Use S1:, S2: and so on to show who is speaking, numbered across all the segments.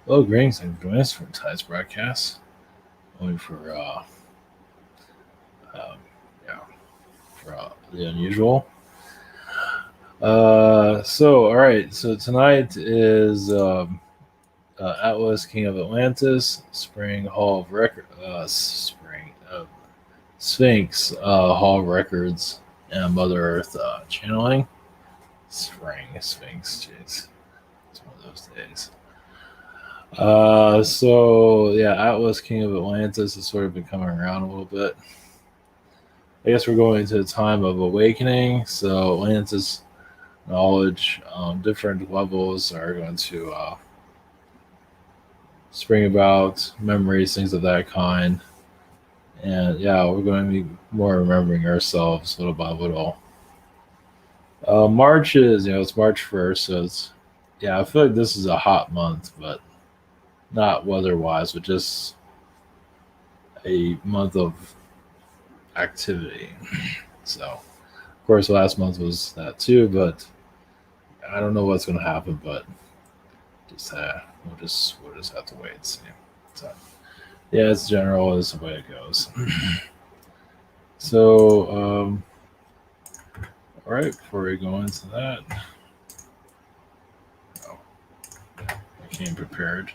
S1: Hello, greetings and joining us for tonight's broadcast. Only for um, yeah, for the unusual. All right. So tonight is Atlas, King of Atlantis, Spring Hall of Record, Spring Sphinx Hall of Records, and Mother Earth channeling. Spring Sphinx, jeez, it's one of those days. Atlas, King of Atlantis, has sort of been coming around a little bit. I guess we're going into a time of awakening. So Atlantis knowledge, different levels are going to spring about, memories, things of that kind. And yeah, we're going to be more remembering ourselves little by little. March is, it's March 1st, so I feel like this is a hot month, but not weather wise, but just a month of activity. So, of course, last month was that too, but I don't know what's going to happen, but just we'll just have to wait and see. So, yeah, it's general is the way it goes. So, all right, before we go into that, oh, I came prepared.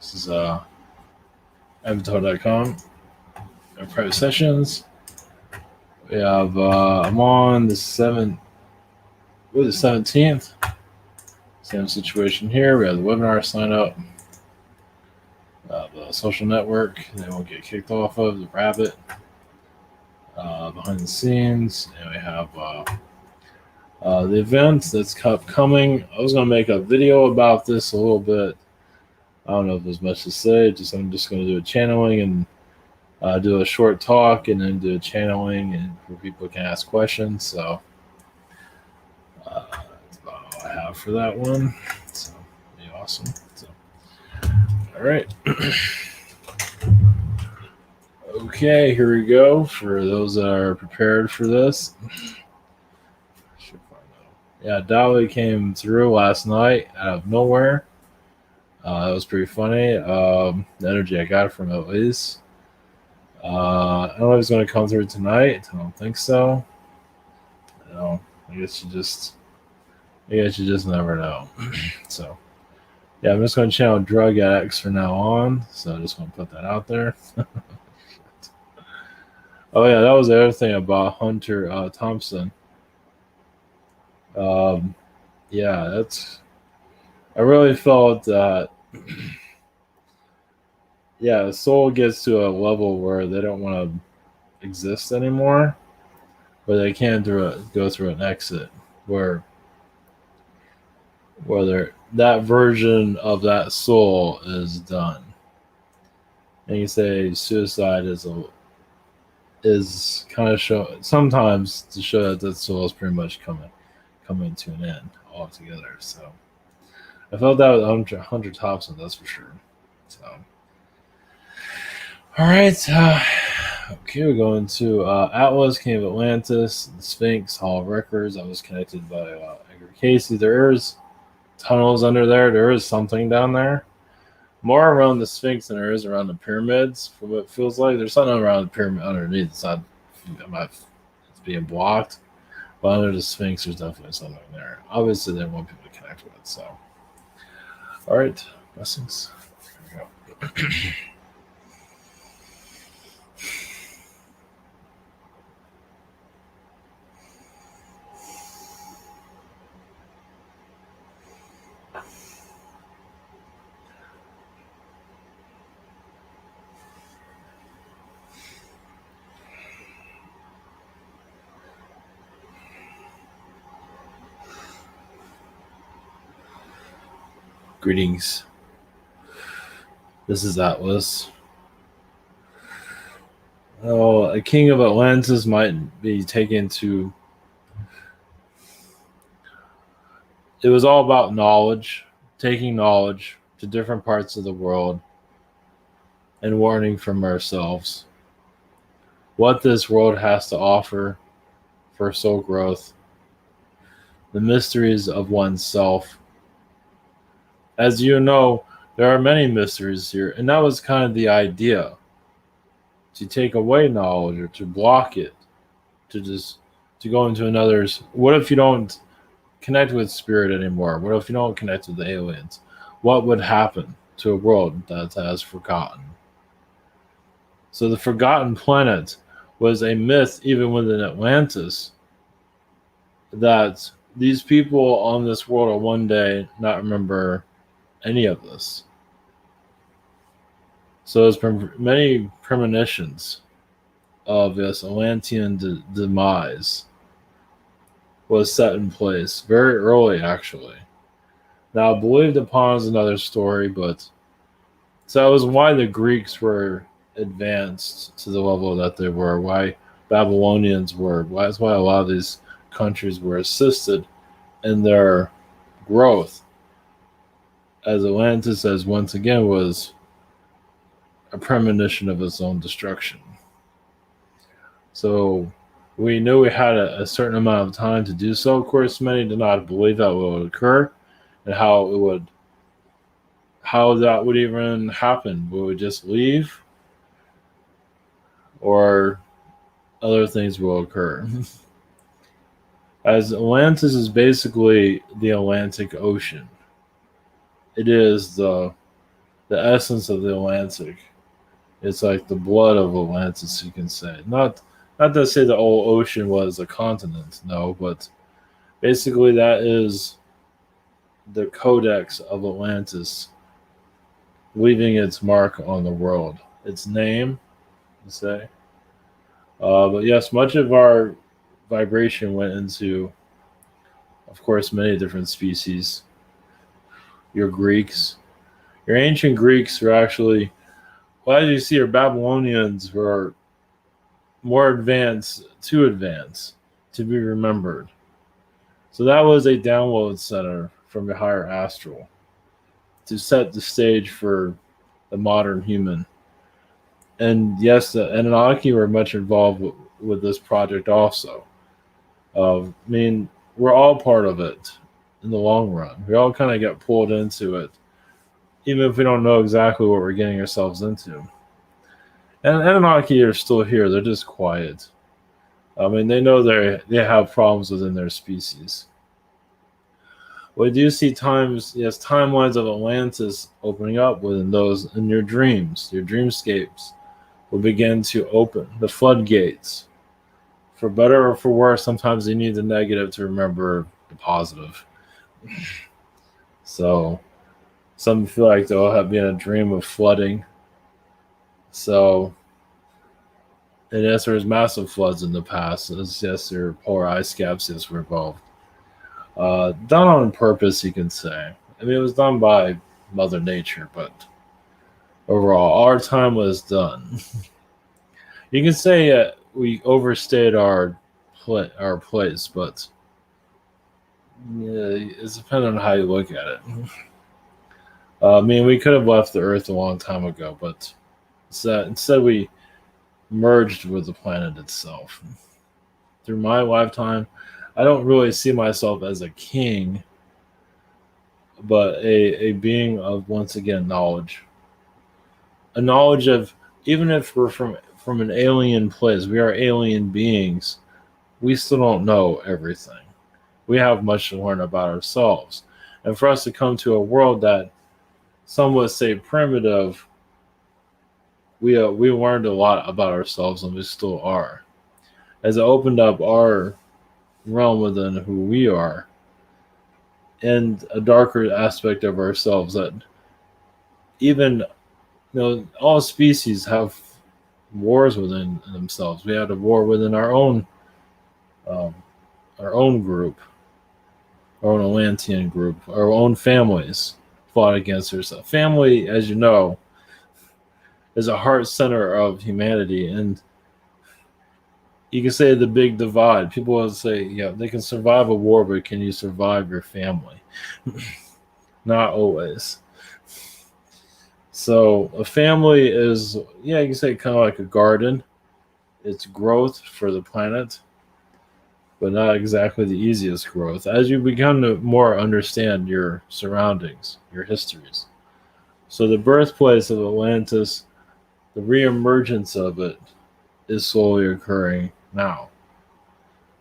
S1: This is avatar.com, our private sessions. We have I'm on the 17th. Same situation here. We have the webinar sign up. The social network they won't get kicked off of, the rabbit, behind the scenes, and we have the event that's upcoming. I was going to make a video about this a little bit. I don't know if there's much to say. I'm just going to do a channeling and do a short talk, and then do a channeling, and where people can ask questions. So that's about all I have for that one. So it'll be awesome. So, all right. Okay, here we go. For those that are prepared for this. Yeah, Dali came through last night out of nowhere. That was pretty funny. The energy I got from it at least. I don't know if he's going to come through tonight. I don't think so. I guess you just never know. So, yeah, I'm just going to channel drug addicts from now on. So I just want to put that out there. Oh yeah, that was the other thing about Hunter Thompson. Yeah, I really felt that. Yeah, the soul gets to a level where they don't want to exist anymore, but they can go through an exit where that version of that soul is done. And you say suicide is kind of show sometimes to show that soul is pretty much coming to an end altogether. So I felt that with Hunter Thompson, that's for sure. So all right, okay, we're going to Atlas, King of Atlantis, the Sphinx Hall of Records. I was connected by Edgar Casey. There is tunnels under there. There is something down there. More around the Sphinx than there is around the pyramids, from what it feels like. There's something around the pyramid underneath. It's being blocked. But under the Sphinx, there's definitely something there. Obviously, they want people to connect with it. So, all right, blessings. Here we go. Greetings. This is Atlas. Oh, a king of Atlantis might be taken to. It was all about knowledge, taking knowledge to different parts of the world, and learning from ourselves what this world has to offer for soul growth, the mysteries of oneself, As you know, there are many mysteries here, and that was kind of the idea, to take away knowledge or to block it, to just to go into another's. What if you don't connect with spirit anymore? What if you don't connect with the aliens? What would happen to a world that has forgotten? So the forgotten planet was a myth even within Atlantis, that these people on this world will one day not remember any of this. So there's been many premonitions of this Atlantean demise was set in place very early, actually. Now, believed upon is another story, but so that was why the Greeks were advanced to the level that they were, why Babylonians were, that's why a lot of these countries were assisted in their growth, as Atlantis, as once again, was a premonition of its own destruction. So we knew we had a certain amount of time to do so. Of course, many did not believe that would occur, and how that would even happen. Would we just leave, or other things will occur? As Atlantis is basically the Atlantic Ocean. It is the essence of the Atlantic. It's like the blood of Atlantis, you can say. Not to say the old ocean was a continent, no, but basically that is the codex of Atlantis, leaving its mark on the world. Its name, you say. But yes, much of our vibration went into, of course, many different species. Your Greeks, your ancient Greeks were actually, well, as you see, your Babylonians were more advanced, too advanced to be remembered. So that was a download center from the higher astral to set the stage for the modern human. And yes, the Anunnaki were much involved with this project also. I mean, we're all part of it in the long run. We all kind of get pulled into it, even if we don't know exactly what we're getting ourselves into. And Anunnaki are still here. They're just quiet. I mean, they know they have problems within their species. We do see timelines of Atlantis opening up within those in your dreams. Your dreamscapes will begin to open. The floodgates. For better or for worse, sometimes you need the negative to remember the positive. So some feel like they'll have been a dream of flooding. So, and yes, there was massive floods in the past. Yes, there were polar ice caps were involved. Done on purpose, you can say. I mean, it was done by Mother Nature, but overall, our time was done. You can say we overstayed our place, but yeah, it's depending on how you look at it. I mean, we could have left the Earth a long time ago, but instead we merged with the planet itself. Through my lifetime, I don't really see myself as a king, but a being of, once again, knowledge. A knowledge of, even if we're from an alien place, we are alien beings, we still don't know everything. We have much to learn about ourselves. And for us to come to a world that some would say primitive, we learned a lot about ourselves, and we still are. As it opened up our realm within who we are, and a darker aspect of ourselves that even, all species have wars within themselves. We had a war within um, our own group, our own Atlantean group, our own families fought against ourselves. Family, as you know, is a heart center of humanity, and you can say the big divide. People will say, yeah, they can survive a war, but can you survive your family? Not always. So a family is, you can say kind of like a garden. It's growth for the planet. but not exactly the easiest growth. As you begin to more understand your surroundings, your histories. So the birthplace of Atlantis, the reemergence of it, is slowly occurring now.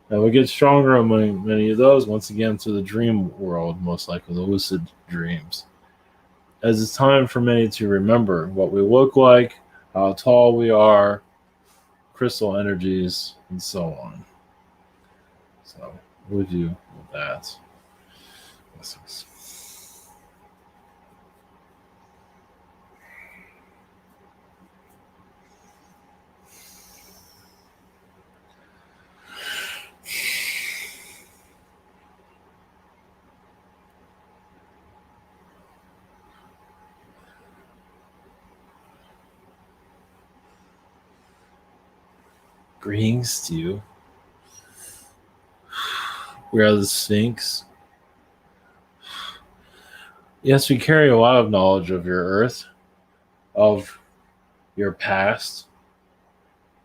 S1: And we get stronger among many of those once again through the dream world, most likely the lucid dreams. As it's time for many to remember what we look like, how tall we are, crystal energies, and so on. So, with you with that. Greetings to you. We are the Sphinx. Yes, we carry a lot of knowledge of your Earth, of your past,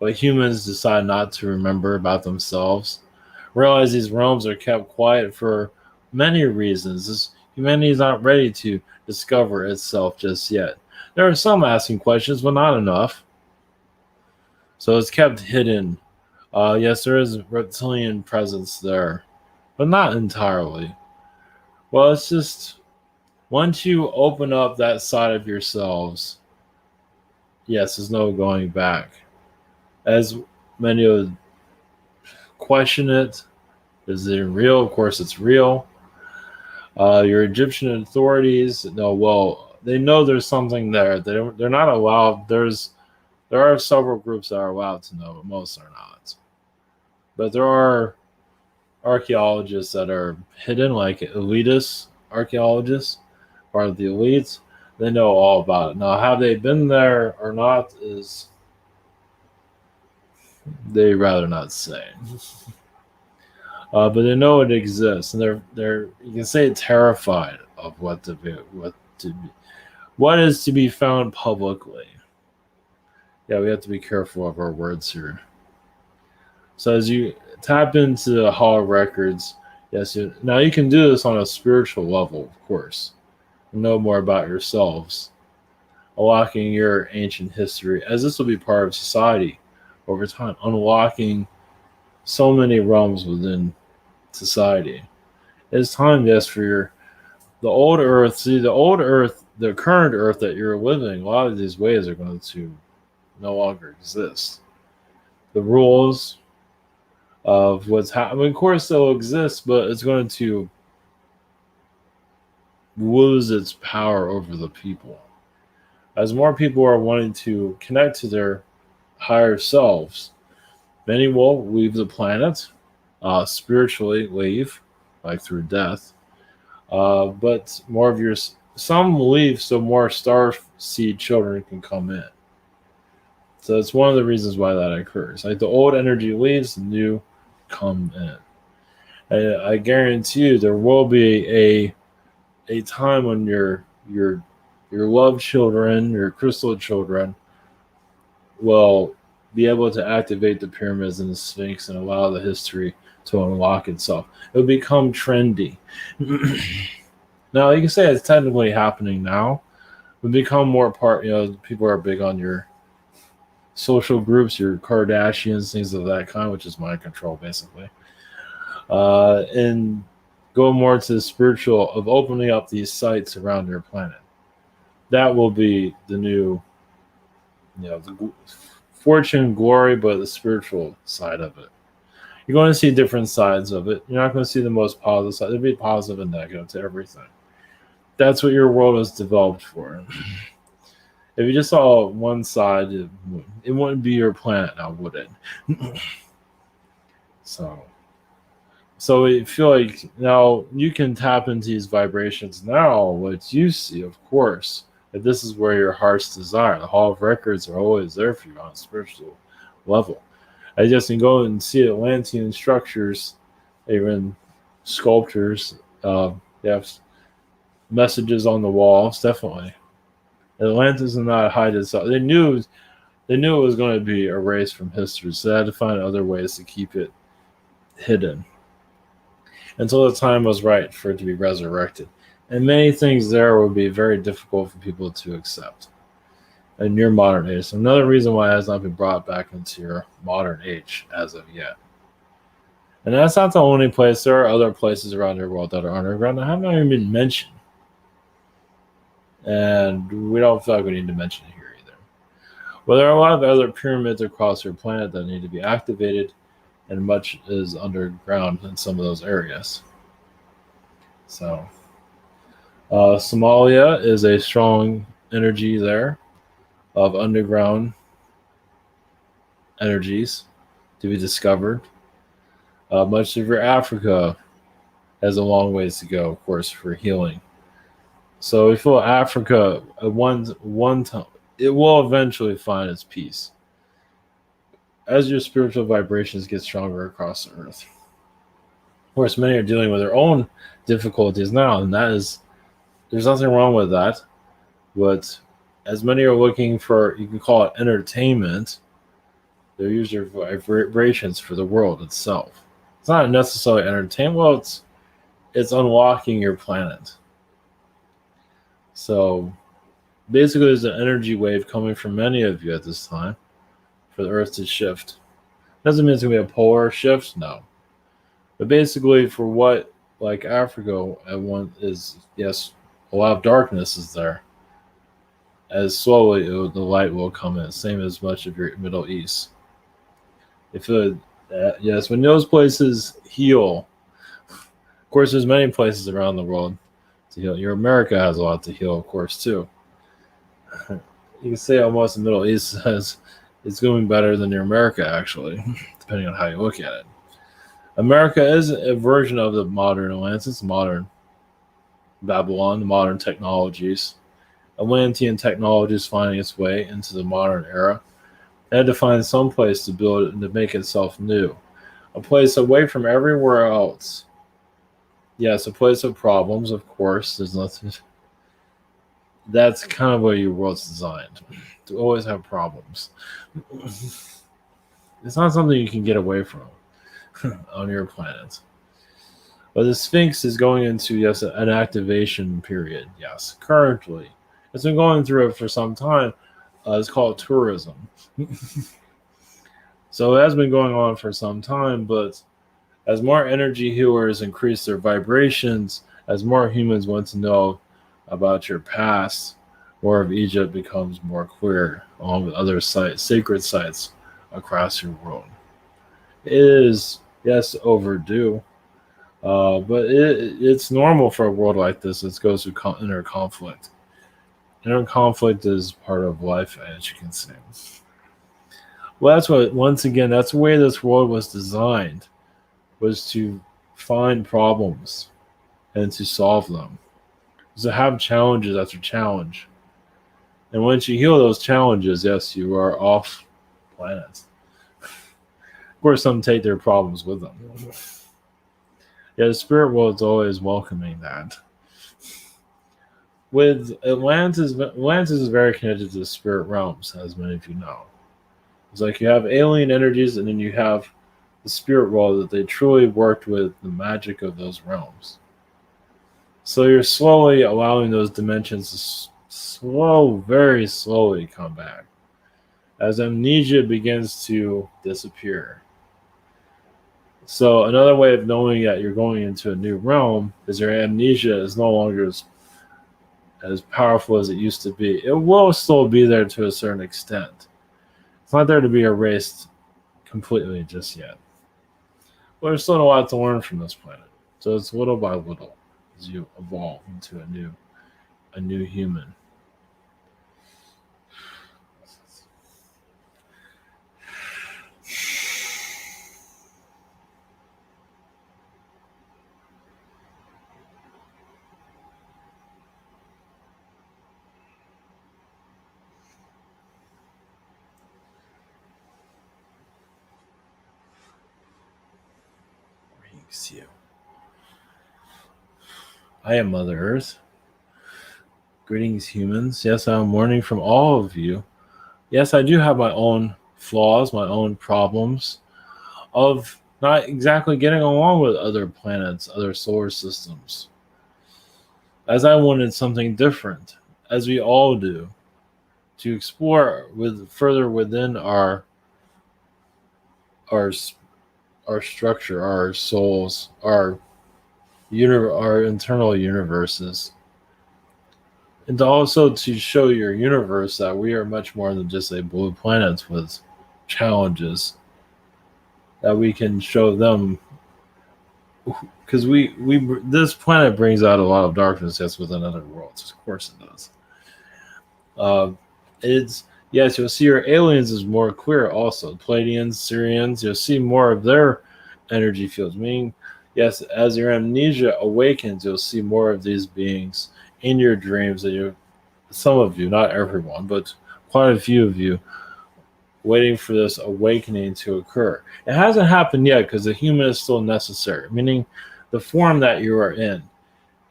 S1: but humans decide not to remember about themselves. Realize these realms are kept quiet for many reasons. Humanity is not ready to discover itself just yet. There are some asking questions, but not enough. So it's kept hidden. Yes, there is a reptilian presence there, but not entirely. Well, it's just once you open up that side of yourselves, yes, there's no going back. As many would question it, is it real? Of course, it's real. Your Egyptian authorities know well. They know there's something there. They're not allowed. There are several groups that are allowed to know, but most are not. But there are archaeologists that are hidden, like elitist archaeologists, part of the elites. They know all about it. Now, have they been there or not is they rather not say. But they know it exists, and they're you can say terrified of what is to be found publicly. Yeah, we have to be careful of our words here. So as you tap into the Hall of Records, yes, now you can do this on a spiritual level, of course. Know more about yourselves, unlocking your ancient history, as this will be part of society over time, unlocking so many realms within society. It's time, yes, for the old Earth. See, the old Earth, the current Earth that you're living, a lot of these ways are going to no longer exist. The rules of what's happening, of course, they'll exist, but it's going to lose its power over the people. As more people are wanting to connect to their higher selves, many will leave the planet, spiritually leave, like through death. But more of some leave so more star seed children can come in. So it's one of the reasons why that occurs. Like the old energy leaves, the new come in. And I guarantee you, there will be a time when your love children, your crystal children, will be able to activate the pyramids and the Sphinx and allow the history to unlock itself. It'll become trendy. Now you can say it's technically happening now. We become more part. People are big on your social groups, your Kardashians, things of that kind, which is mind control, basically. And go more to the spiritual of opening up these sites around your planet. That will be the new, the fortune, glory, but the spiritual side of it. You're going to see different sides of it. You're not going to see the most positive side. There'll be positive and negative to everything. That's what your world was developed for. If you just saw one side, it wouldn't be your planet now, would it? So I feel like now you can tap into these vibrations now, what you see, of course. If this is where your heart's desire, the Hall of Records are always there for you on a spiritual level. I just can go and see Atlantean structures, even sculptures. They have messages on the walls, definitely. Atlantis is not hide itself. They knew it was going to be erased from history, so they had to find other ways to keep it hidden until the time was right for it to be resurrected. And many things there would be very difficult for people to accept in your modern age. So another reason why it has not been brought back into your modern age as of yet. And that's not the only place. There are other places around your world that are underground that have not even been mentioned. And we don't feel like we need to mention it here either. Well, there are a lot of other pyramids across your planet that need to be activated, and much is underground in some of those areas. So, Somalia is a strong energy there of underground energies to be discovered. Much of your Africa has a long ways to go, of course, for healing. So we feel Africa at one time it will eventually find its peace as your spiritual vibrations get stronger across the earth. Of course, many are dealing with their own difficulties now, and that is there's nothing wrong with that. But as many are looking for, you can call it entertainment, they use their vibrations for the world itself. It's not necessarily entertainment. Well, it's unlocking your planet. So basically, there's an energy wave coming from many of you at this time for the Earth to shift. Doesn't mean it's going to be a polar shift, no. But basically, for what, like Africa, at one is, yes, a lot of darkness is there. As slowly the light will come in, same as much of your Middle East. Yes, when those places heal, of course, there's many places around the world to heal. Your America has a lot to heal, of course, too. You can say almost the Middle East has it's going better than your America, actually, depending on how you look at it. America is a version of the modern Atlantis, modern Babylon, the modern technologies. Atlantean technology is finding its way into the modern era. It had to find some place to build it and to make itself new. A place away from everywhere else. Yes, a place of problems, of course. There's nothing. That's kind of where your world's designed, to always have problems. It's not something you can get away from on your planet. But the Sphinx is going into, yes, an activation period. Yes, currently. It's been going through it for some time. It's called tourism. So it has been going on for some time, but as more energy healers increase their vibrations, as more humans want to know about your past, more of Egypt becomes more clear, along with other sites, sacred sites across your world. It is, yes, overdue, but it's normal for a world like this that goes through inner conflict. Inner conflict is part of life, as you can see. Well, once again, that's the way this world was designed, was to find problems and to solve them. To have challenges after challenge. And once you heal those challenges, yes, you are off planet. Of course, some take their problems with them. Yeah, the spirit world is always welcoming that. With Atlantis is very connected to the spirit realms, as many of you know. It's like you have alien energies, and then you have the spirit world that they truly worked with the magic of those realms. So you're slowly allowing those dimensions to very slowly come back as amnesia begins to disappear. So another way of knowing that you're going into a new realm is your amnesia is no longer as powerful as it used to be. It will still be there to a certain extent. It's not there to be erased completely just yet. But there's still a lot to learn from this planet. So it's little by little as you evolve into a new human. You. I am Mother Earth. Greetings, humans. Yes, I'm mourning from all of you. Yes, I do have my own flaws, my own problems of not exactly getting along with other planets, other solar systems. As I wanted something different, as we all do, to explore with further within our our structure, our souls, our internal universes, and also to show your universe that we are much more than just a blue planet with challenges that we can show them, because we this planet brings out a lot of darkness, yes, within other worlds. Of course it does. uh, it's Yes, you'll see your aliens is more clear also. Pleiadians, Syrians, you'll see more of their energy fields. Meaning, yes, as your amnesia awakens, you'll see more of these beings in your dreams. And you, some of you, not everyone, but quite a few of you, waiting for this awakening to occur. It hasn't happened yet because the human is still necessary. Meaning, the form that you are in,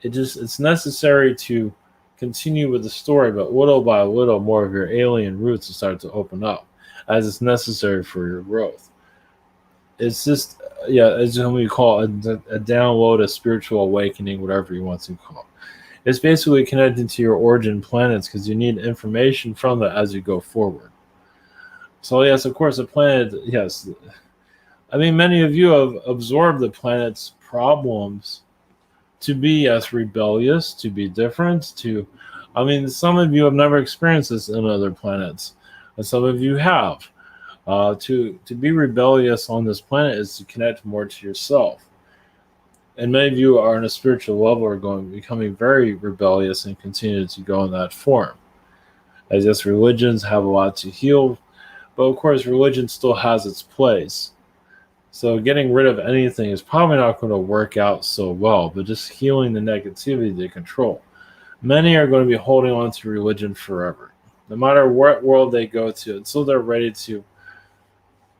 S1: it's necessary to continue with the story, but little by little, more of your alien roots will start to open up, as it's necessary for your growth. It's just, yeah, it's what we call a download, a spiritual awakening, whatever you want to call it. It's basically connected to your origin planets because you need information from that as you go forward. So yes, of course, the planet. Yes, I mean many of you have absorbed the planet's problems to be as rebellious, to be different, to, I mean, some of you have never experienced this in other planets, and some of you have. To be rebellious on this planet is to connect more to yourself. And many of you are on a spiritual level are becoming very rebellious and continue to go in that form. As yes, religions have a lot to heal, but of course, religion still has its place. So getting rid of anything is probably not going to work out so well, but just healing the negativity they control. Many are going to be holding on to religion forever. No matter what world they go to, until they're ready to,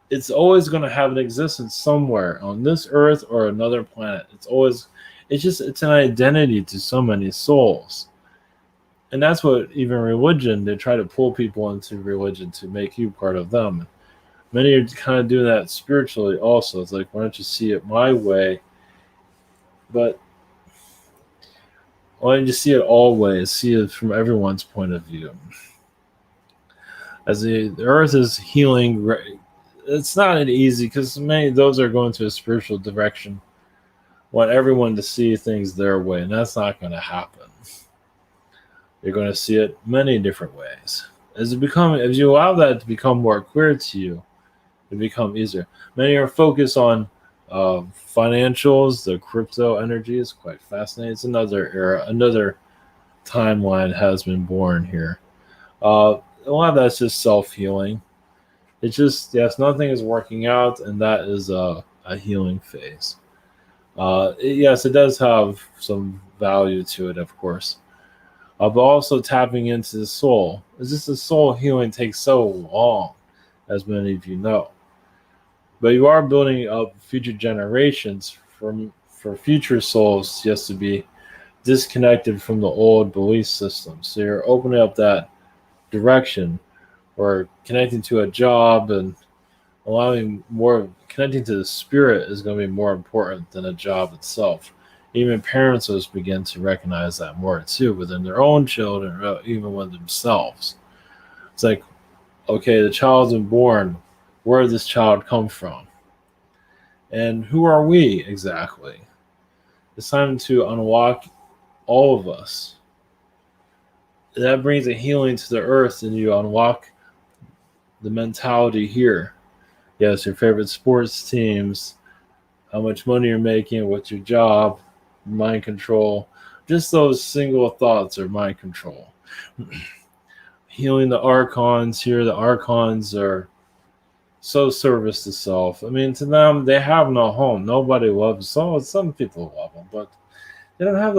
S1: it's always going to have an existence somewhere on this earth or another planet. It's an identity to so many souls. And that's what even religion, they try to pull people into religion to make you part of them. Many are kind of doing that spiritually also. It's like, why don't you see it my way? But why don't you see it all ways? See it from everyone's point of view. As the earth is healing, it's not easy because many of those are going to a spiritual direction. Want everyone to see things their way, and that's not going to happen. You're going to see it many different ways. As you allow that to become more clear to you, it become easier. Many are focused on financials. The crypto energy is quite fascinating. It's another era, another timeline has been born here. A lot of that's just self-healing. It's just, yes, nothing is working out, and that is a healing phase. Yes, it does have some value to it, of course. But also tapping into the soul. It's just the soul healing takes so long, as many of you know. But you are building up future generations for future souls just to be disconnected from the old belief system. So you're opening up that direction, or connecting to a job, and allowing more connecting to the spirit is going to be more important than a job itself. Even parents will begin to recognize that more too within their own children, or even with themselves. It's like, okay, the child's been born. Where did this child come from? And who are we exactly? It's time to unlock all of us. That brings a healing to the earth, and you unlock the mentality here. Yes, your favorite sports teams, how much money you're making, what's your job, mind control. Just those single thoughts are mind control. Healing the archons here. The archons are so service to self. I mean, to them, they have no home. Nobody loves. Some people love them, but they don't have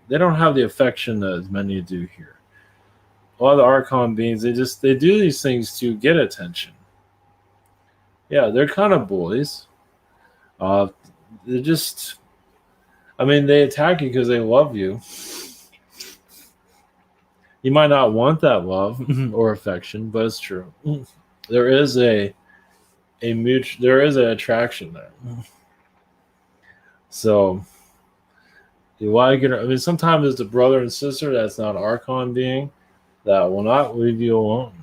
S1: they don't have the affection that many do here. A lot of the archon beings, they do these things to get attention. Yeah, they're kind of bullies. Uh, they're just, I mean, they attack you because they love you. You might not want that love or affection, but it's true. There is a there is an attraction there. So you want to get, I mean, sometimes it's a brother and sister that's not an archon being that will not leave you alone.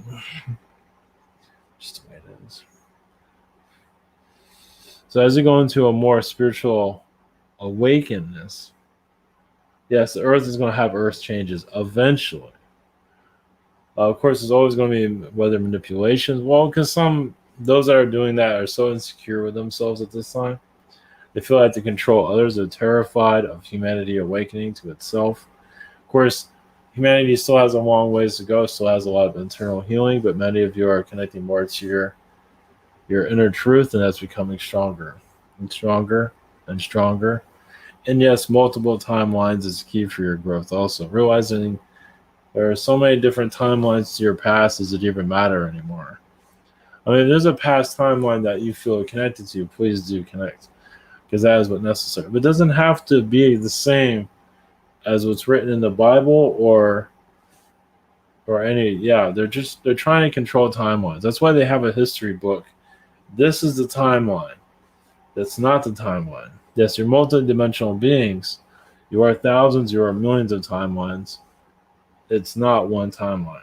S1: Just the way it is. So as you go into a more spiritual awakenness, yes, the earth is going to have earth changes eventually. Of course, there's always going to be weather manipulations. Well, because those that are doing that are so insecure with themselves at this time. They feel like to control others. They're terrified of humanity awakening to itself. Of course, humanity still has a long ways to go, still has a lot of internal healing, but many of you are connecting more to your inner truth, and that's becoming stronger and stronger and stronger. And yes, multiple timelines is key for your growth also. Realizing there are so many different timelines to your past, does it even matter anymore? I mean, if there's a past timeline that you feel connected to, please do connect, because that is what's necessary. But it doesn't have to be the same as what's written in the Bible or any. Yeah, they're trying to control timelines. That's why they have a history book. This is the timeline. That's not the timeline. Yes, you're multidimensional beings. You are thousands, you are millions of timelines. It's not one timeline.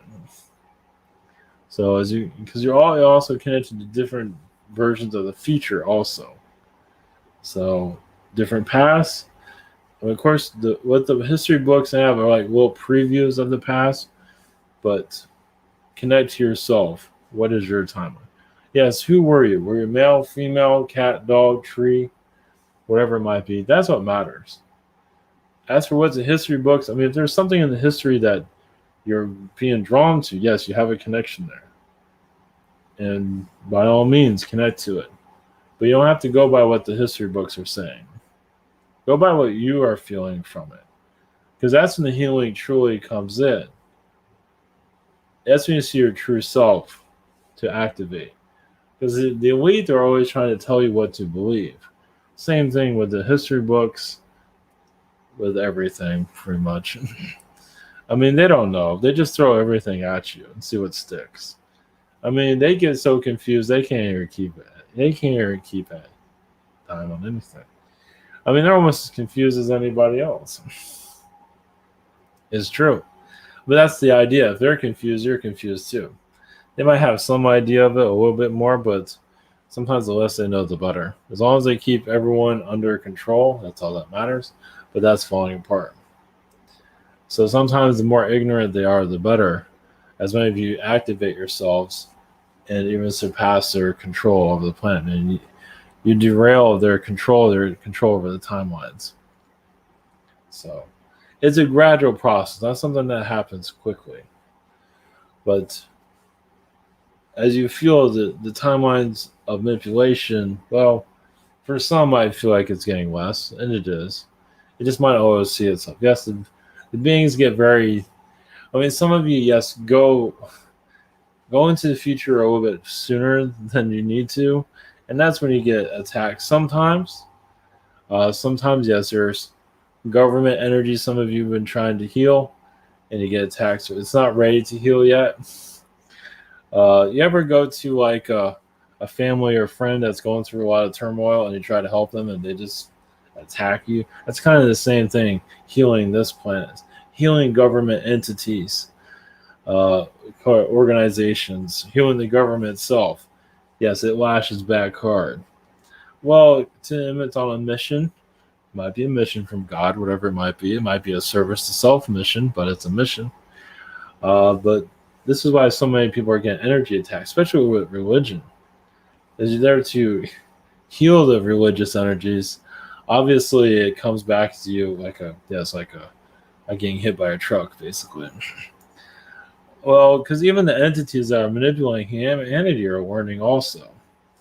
S1: So because you're all also connected to different versions of the future also. So different pasts. And of course, what the history books have are like little previews of the past, but connect to yourself. What is your timeline? Yes, who were you? Were you male, female, cat, dog, tree, whatever it might be? That's what matters. As for what's in history books, I mean, if there's something in the history that you're being drawn to, yes, you have a connection there. And by all means, connect to it. But you don't have to go by what the history books are saying. Go by what you are feeling from it. Because that's when the healing truly comes in. That's when you see your true self to activate. Because the elite are always trying to tell you what to believe. Same thing with the history books, with everything, pretty much. I mean, they don't know. They just throw everything at you and see what sticks. I mean, they get so confused, they can't even keep it. They can't even keep it time on anything. I mean, they're almost as confused as anybody else. It's true. But that's the idea. If they're confused, you're confused too. They might have some idea of it a little bit more, but sometimes the less they know, the better. As long as they keep everyone under control, that's all that matters. But that's falling apart. So sometimes the more ignorant they are, the better. As many of you activate yourselves and even surpass their control over the planet. And you derail their control over the timelines. So it's a gradual process, not something that happens quickly. But as you feel the timelines of manipulation, well, for some I feel like it's getting less, and it is. It just might always see itself. Yes, the beings get very, I mean, some of you, yes, go into the future a little bit sooner than you need to, and that's when you get attacked. Sometimes, yes, there's government energy. Some of you have been trying to heal, and you get attacked. So it's not ready to heal yet. You ever go to like a family or friend that's going through a lot of turmoil, and you try to help them, and they just attack you? That's kind of the same thing. Healing this planet, healing government entities, organizations, healing the government itself. Yes, it lashes back hard. Well, to him, it's on a mission. It might be a mission from God, whatever it might be. It might be a service to self mission, but it's a mission. But this is why so many people are getting energy attacks, especially with religion. Is you're there to heal the religious energies. Obviously, it comes back to you like getting hit by a truck, basically. Well, because even the entities that are manipulating humanity are learning also.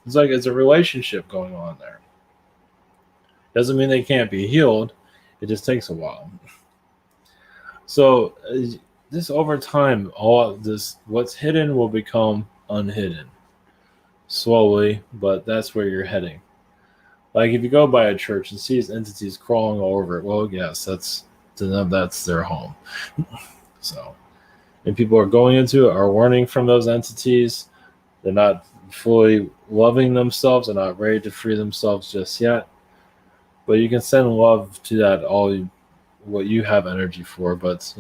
S1: It's like it's a relationship going on there. Doesn't mean they can't be healed. It just takes a while. So this over time, all this what's hidden will become unhidden. Slowly, but that's where you're heading. Like if you go by a church and see these entities crawling all over it, well, yes, to them that's their home. So, and people are going into it, are learning from those entities. They're not fully loving themselves and not ready to free themselves just yet. But you can send love to that what you have energy for. But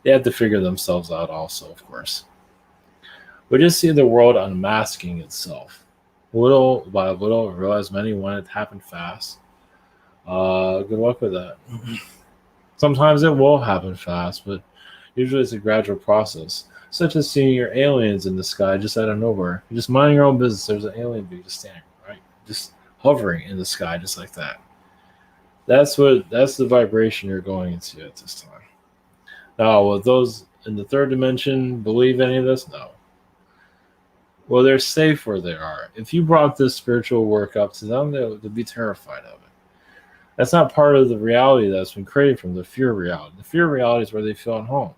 S1: they have to figure themselves out also, of course. We just see the world unmasking itself. Little by little, realize many want it to happen fast. Good luck with that. Sometimes it will happen fast, but usually it's a gradual process, such as seeing your aliens in the sky just out of nowhere. You're just minding your own business. There's an alien being just standing, right? Just hovering in the sky, just like that. That's the vibration you're going into at this time. Now, will those in the third dimension believe any of this? No. Well, they're safe where they are. If you brought this spiritual work up to them, they'll be terrified of it. That's not part of the reality that's been created from the fear reality. The fear reality is where they feel at home.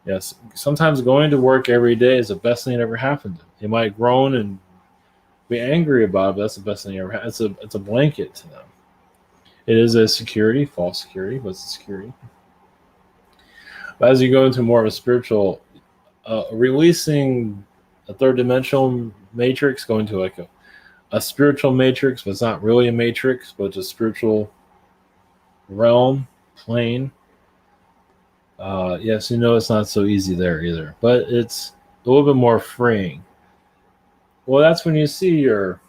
S1: Yes, sometimes going to work every day is the best thing that ever happened. They might groan and be angry about it, but that's the best thing ever happened. It's a blanket to them. It is a security, false security, but it's a security. But as you go into more of a spiritual, releasing a third dimensional matrix, going to like a spiritual matrix, but it's not really a matrix, but it's a spiritual realm, plane. Yes, it's not so easy there either, but it's a little bit more freeing. Well, that's when you see your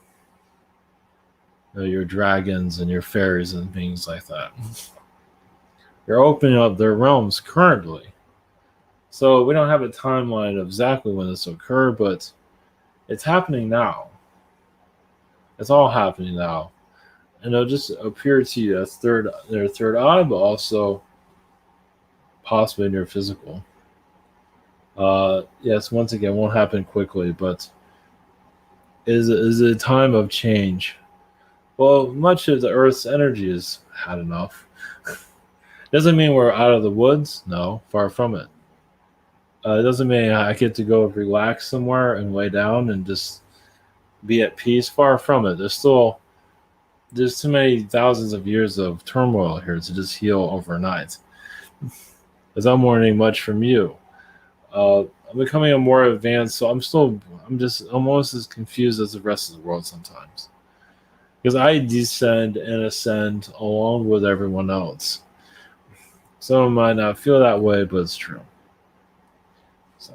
S1: dragons and your fairies and things like that. You're opening up their realms currently. So we don't have a timeline of exactly when this occurred, but it's happening now. It's all happening now. And it'll just appear to you as their third eye, but also possibly in your physical. Yes, once again, won't happen quickly, but is a time of change. Well, much of the Earth's energy has had enough. Doesn't mean we're out of the woods. No, far from it. It doesn't mean I get to go relax somewhere and lay down and just be at peace. Far from it. There's too many thousands of years of turmoil here to just heal overnight. As I'm learning much from you. I'm becoming a more advanced, so I'm just almost as confused as the rest of the world sometimes. Because I descend and ascend along with everyone else. Some might not feel that way, but it's true. So,